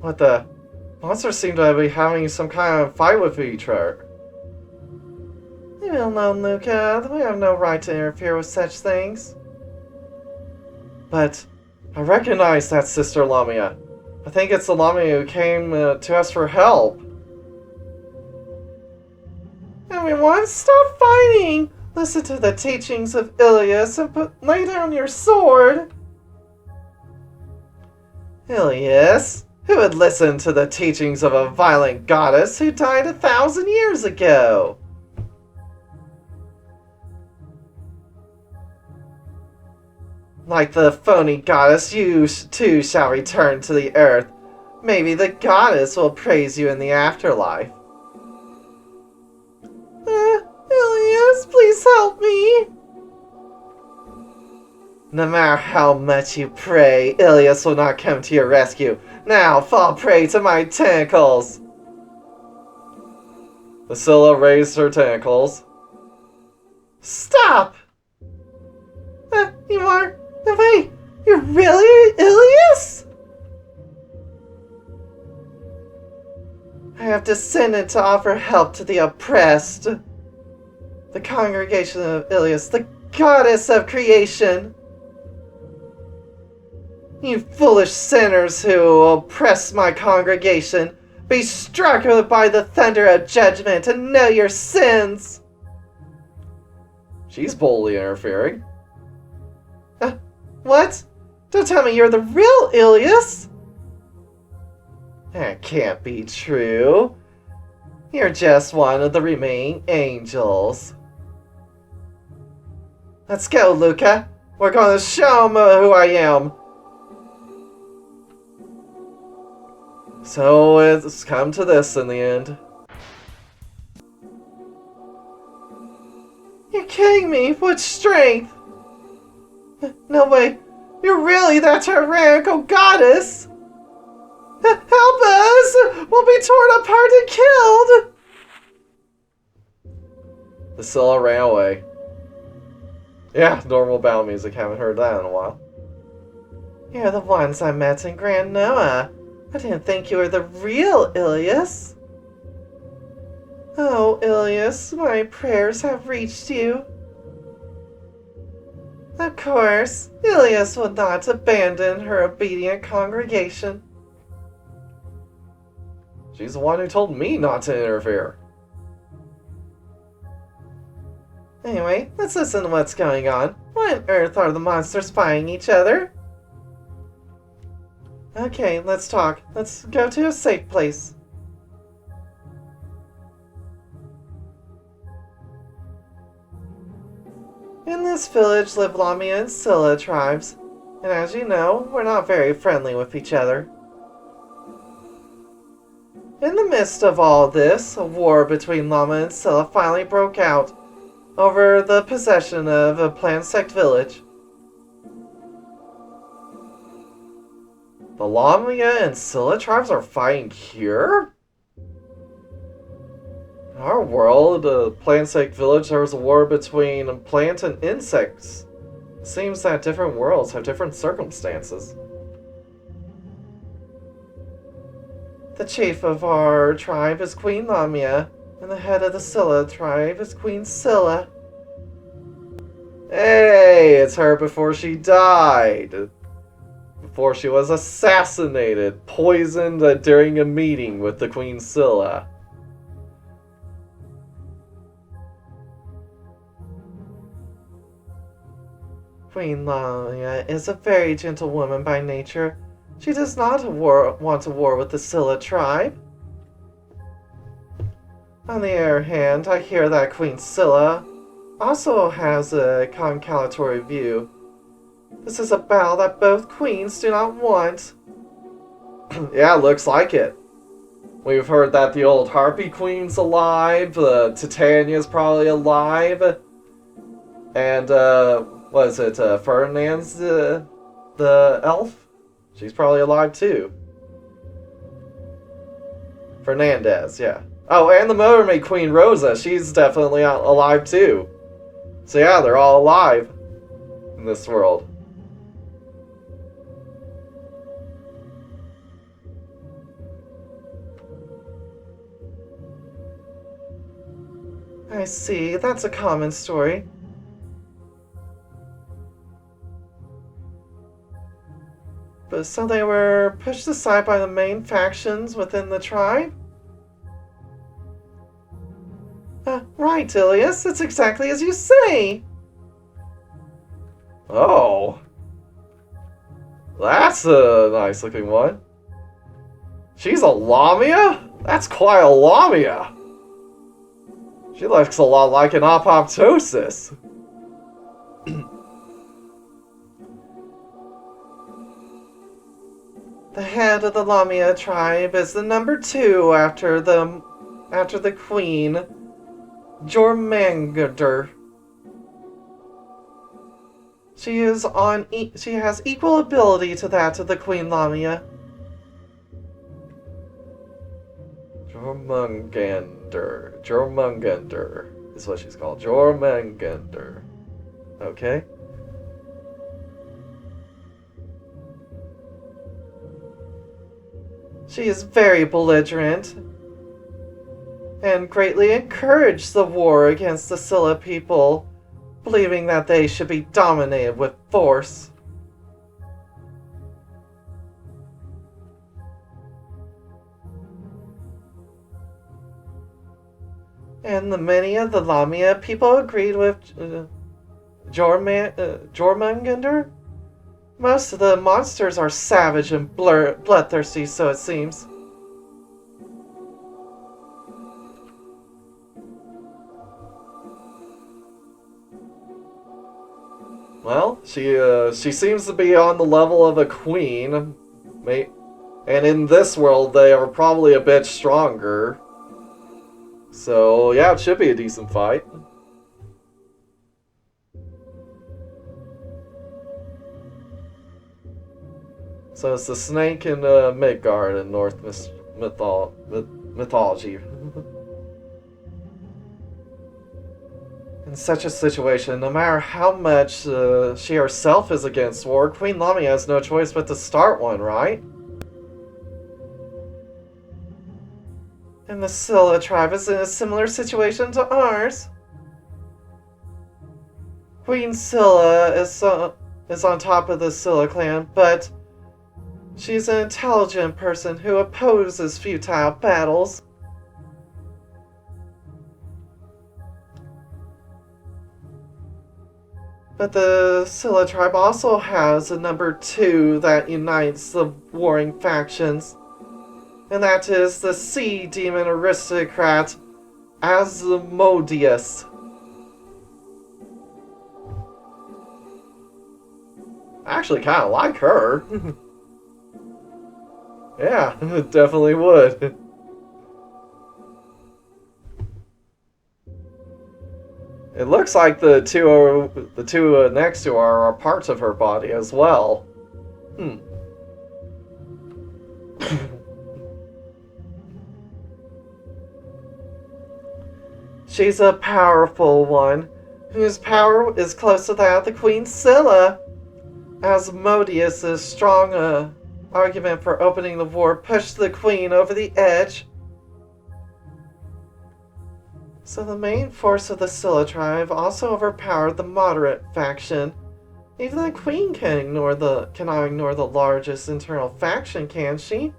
What the? Monsters seem to be having some kind of fight with each other. Leave me alone, Luca. We have no right to interfere with such things. But I recognize that Sister Lamia. I think it's the Lamia who came to us for help. Everyone, stop fighting! Listen to the teachings of Ilias and lay down your sword. Ilias? Who would listen to the teachings of a violent goddess who died 1,000 years ago? Like the phony goddess, you too shall return to the earth. Maybe the goddess will praise you in the afterlife. Ilias, please help me. No matter how much you pray, Ilias will not come to your rescue. Now fall prey to my tentacles. Scylla raised her tentacles. Stop! You are... Wait, you're really Ilias? I have descended to offer help to the oppressed. The congregation of Ilias, the goddess of creation. You foolish sinners who oppress my congregation, be struck by the thunder of judgment and know your sins. She's boldly interfering. What? Don't tell me you're the real Ilias? That can't be true. You're just one of the remaining angels. Let's go, Luca. We're going to show them who I am. So it's come to this in the end. You're kidding me. What strength? No way. You're really that tyrannical goddess? Help us! We'll be torn apart and killed! The Scylla ran away. Yeah, normal battle music. Haven't heard that in a while. You're the ones I met in Grand Noah. I didn't think you were the real Ilias. Oh, Ilias, my prayers have reached you. Of course, Ilias will not abandon her obedient congregation. She's the one who told me not to interfere. Anyway, let's listen to what's going on. Why on earth are the monsters fighting each other? Okay, let's talk. Let's go to a safe place. In this village live Lamia and Scylla tribes, and as you know, we're not very friendly with each other. In the midst of all this, a war between Lamia and Scylla finally broke out over the possession of a Plansect village. The Lamia and Scylla tribes are fighting here? In our world, Plansect village, there was a war between plant and insects. It seems that different worlds have different circumstances. The chief of our tribe is Queen Lamia, and the head of the Scylla tribe is Queen Scylla. Hey, it's her before she died. Before she was assassinated, poisoned during a meeting with the Queen Scylla. Queen Lamia is a very gentle woman by nature. She does not want a war with the Scylla tribe. On the other hand, I hear that Queen Scylla also has a conciliatory view. This is a battle that both queens do not want. Yeah, looks like it. We've heard that the old Harpy Queen's alive, Titania's probably alive, and, what is it, Ferdinand's the elf? She's probably alive too. Fernandez, yeah. Oh, and the Motormaid Queen Rosa, she's definitely alive too. So yeah, they're all alive in this world. I see, that's a common story. But so they were pushed aside by the main factions within the tribe? Right, Ilias, it's exactly as you say! Oh. That's a nice looking one. She's a Lamia? That's quite a Lamia. She looks a lot like an apoptosis. The head of the Lamia tribe is the number 2 after the queen, Jormungandr. She has equal ability to that of the Queen Lamia. Jormungandr is what she's called. Jormungandr. Okay. She is very belligerent and greatly encouraged the war against the Scylla people, believing that they should be dominated with force. And many of the Lamia people agreed with Jormungandr. Most of the monsters are savage and bloodthirsty, so it seems. Well, she seems to be on the level of a queen, and in this world they are probably a bit stronger. So yeah, it should be a decent fight. So it's the snake in Midgard in Norse mythology. In such a situation, no matter how much she herself is against war, Queen Lamia has no choice but to start one, right? And the Scylla tribe is in a similar situation to ours. Queen Scylla is on top of the Scylla clan, but she's an intelligent person who opposes futile battles. But the Scylla tribe also has a number 2 that unites the warring factions, and that is the sea demon aristocrat Asmodeus. I actually kind of like her. Yeah, definitely would. It looks like the two next to her are parts of her body as well. She's a powerful one, whose power is close to that of the Queen Scylla. Asmodeus' strong argument for opening the war pushed the Queen over the edge. So the main force of the Scylla tribe also overpowered the moderate faction. Even the Queen cannot ignore the largest internal faction, can she?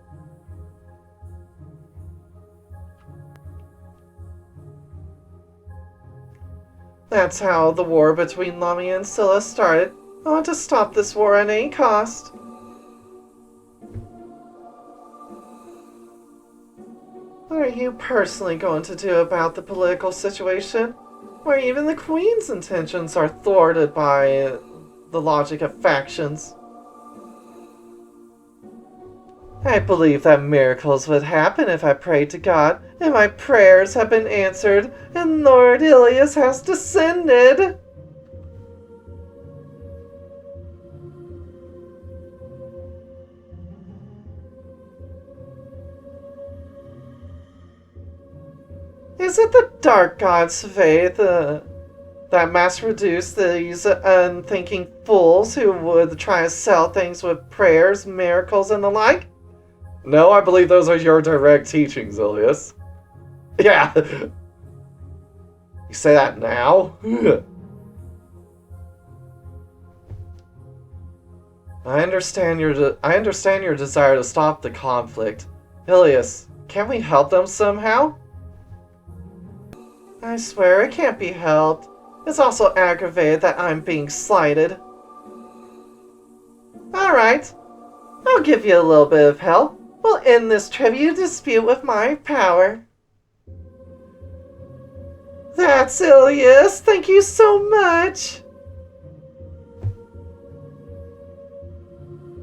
That's how the war between Lamia and Scylla started. I want to stop this war at any cost. What are you personally going to do about the political situation, where even the Queen's intentions are thwarted by the logic of factions? I believe that miracles would happen if I prayed to God, and my prayers have been answered, and Lord Ilias has descended. Is it the Dark God's faith that mass reduce these unthinking fools who would try to sell things with prayers, miracles, and the like? No, I believe those are your direct teachings, Ilias. Yeah. You You say that now? I understand your desire to stop the conflict. Ilias, can't we help them somehow? I swear it can't be helped. It's also aggravated that I'm being slighted. Alright, I'll give you a little bit of help. We'll end this trivial dispute with my power. That's Ilias! Thank you so much!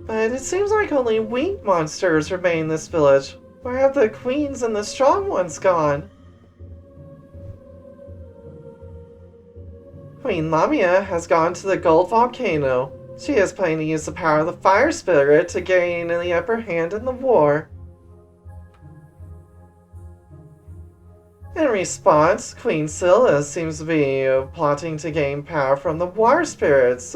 But it seems like only weak monsters remain in this village. Where have the queens and the strong ones gone? Queen Lamia has gone to the gold volcano. She is planning to use the power of the fire spirit to gain the upper hand in the war. In response, Queen Scylla seems to be plotting to gain power from the water spirits.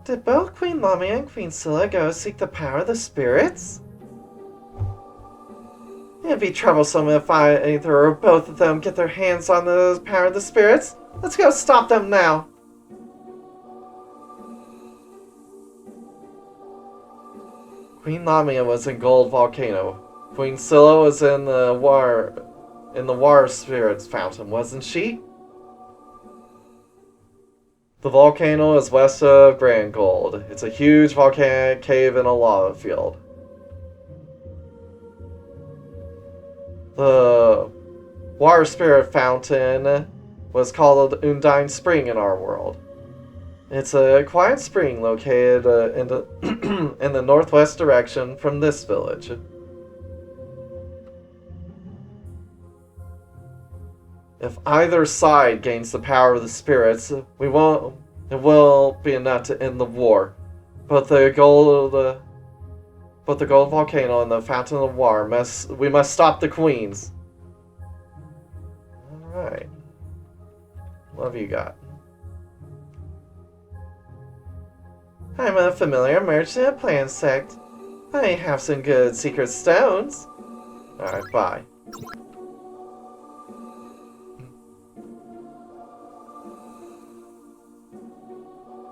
Did both Queen Lamia and Queen Scylla go seek the power of the spirits? It'd be troublesome if either or both of them get their hands on the power of the spirits. Let's go stop them now. Queen Lamia was in Gold Volcano. Queen Scylla was in the water spirits fountain, wasn't she? The volcano is west of Grand Gold. It's a huge volcanic cave in a lava field. The water spirit fountain was called Undine Spring in our world. It's a quiet spring located in the northwest direction from this village. If either side gains the power of the spirits, it will be enough to end the war. But the gold volcano and the fountain of water we must stop the queens. Alright. What have you got? I'm a familiar merchant at Plansect. I have some good secret stones. Alright, bye.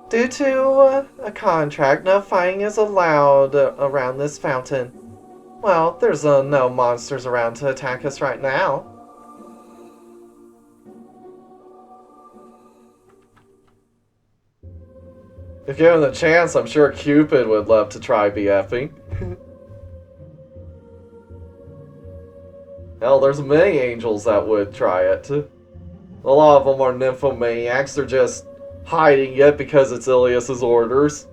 Due to a contract, no fighting is allowed around this fountain. Well, there's no monsters around to attack us right now. If given the chance, I'm sure Cupid would love to try BFing. Hell, there's many angels that would try it. A lot of them are nymphomaniacs, they're just hiding it because it's Ilias's orders.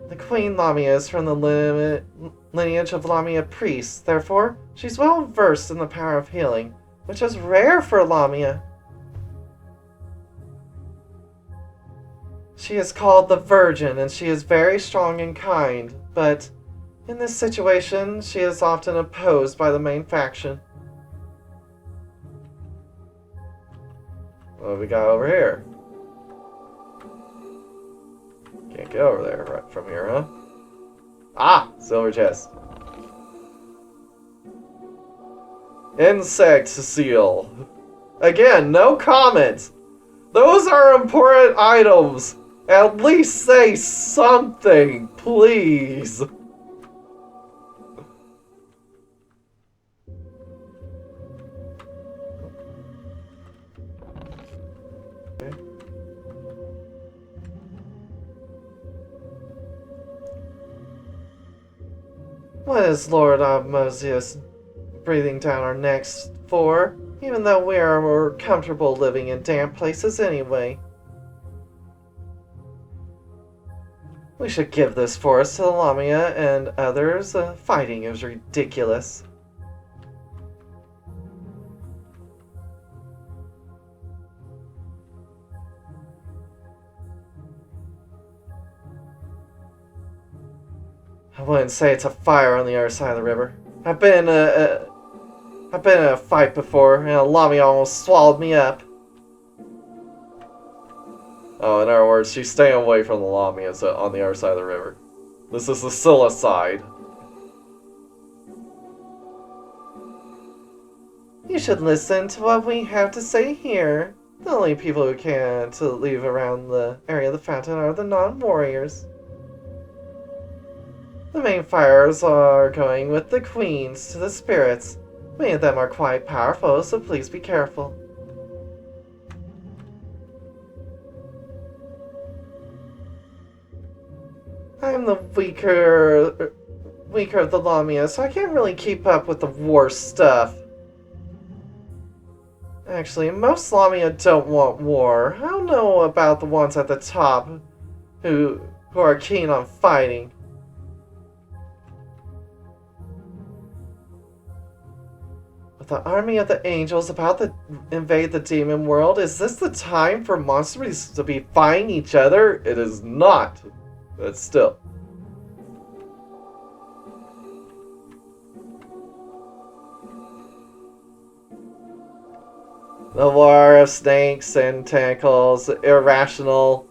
The Queen Lamia is from the lineage of Lamia priests, therefore, she's well versed in the power of healing, which is rare for Lamia. She is called the Virgin, and she is very strong and kind, but in this situation, she is often opposed by the main faction. What have we got over here? Can't get over there right from here, huh? Ah! Silver chest. Insect seal. Again, no comments. Those are important items. At least say something, please. What is Lord Osmosius breathing down our necks for? Even though we are more comfortable living in damp places anyway. We should give this forest to the Lamia and others. Fighting is ridiculous. I wouldn't say it's a fire on the other side of the river. I've been in a fight before, and a Lamia almost swallowed me up. Oh, in other words, she's staying away from the Lamias on the other side of the river. This is the Scylla side. You should listen to what we have to say here. The only people who can't leave around the area of the fountain are the non-warriors. The main fires are going with the queens to the spirits. Many of them are quite powerful, so please be careful. I'm the weaker of the Lamia, so I can't really keep up with the war stuff. Actually, most Lamia don't want war. I don't know about the ones at the top who are keen on fighting. With the army of the angels about to invade the demon world, is this the time for monsters to be fighting each other? It is not. But still. The war of snakes and tentacles, irrational,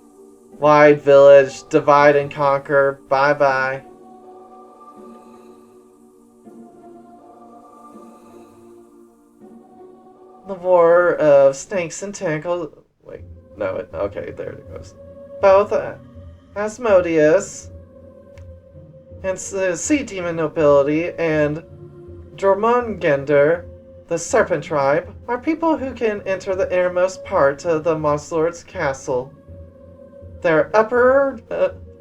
wide village, divide and conquer, bye-bye. The war of snakes and tentacles. Wait, no, okay, there it goes. Both Asmodeus and the Sea Demon nobility and Jormungandr, the Serpent tribe, are people who can enter the innermost part of the Monster Lord's castle. They're upper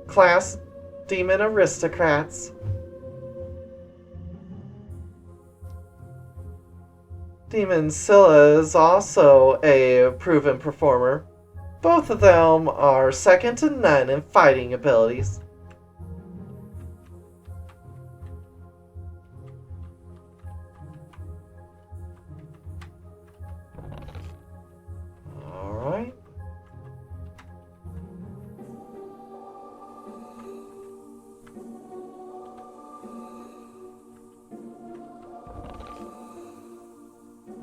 class demon aristocrats. Demon Scylla is also a proven performer. Both of them are second to none in fighting abilities. Alright.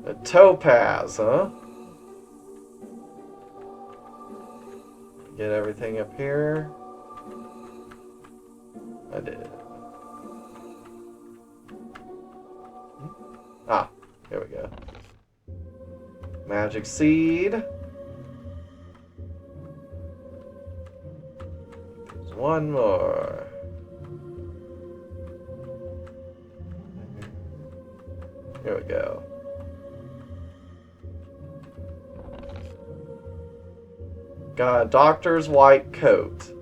A topaz, huh? Get everything up here. I did. Ah, here we go. Magic seed. There's one more. Here we go. Got a doctor's white coat.